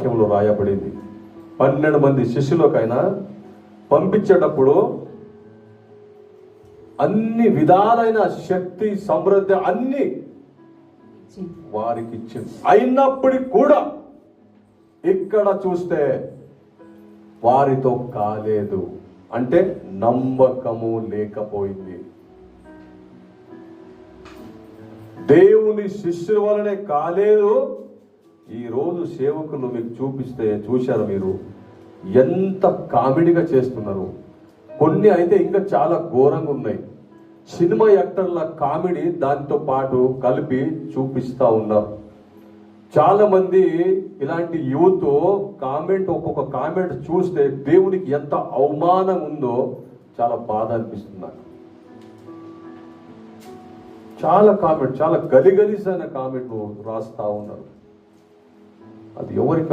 వాక్యంలో రాయబడింది. 12 మంది శిష్యులకైనా పంపించేటప్పుడు అన్ని విధాలైన శక్తి, సమృద్ధి అన్ని వారికి ఇచ్చింది. అయినప్పటికీ కూడా ఇక్కడ చూస్తే వారితో కాలేదు, అంటే నమ్మకము లేకపోయింది. దేవుని శిష్యుల వలనే కాలేదు. ఈరోజు సేవకులు మీకు చూశారు మీరు ఎంత కామెడీగా చేస్తున్నారు. కొన్ని అయితే ఇంకా చాలా ఘోరంగా ఉన్నాయి. సినిమా యాక్టర్ల కామెడీ దాంతో పాటు కలిపి చూపిస్తా ఉన్నారు. చాలా మంది ఇలాంటి యూత్ ఒక్కొక్క కామెంట్ చూస్తే దేవునికి ఎంత అవమానం ఉందో చాలా బాధ అనిపిస్తుంది నాకు. చాలా గలిగలిసైన కామెంట్లు రాస్తా ఉన్నారు. అది ఎవరికి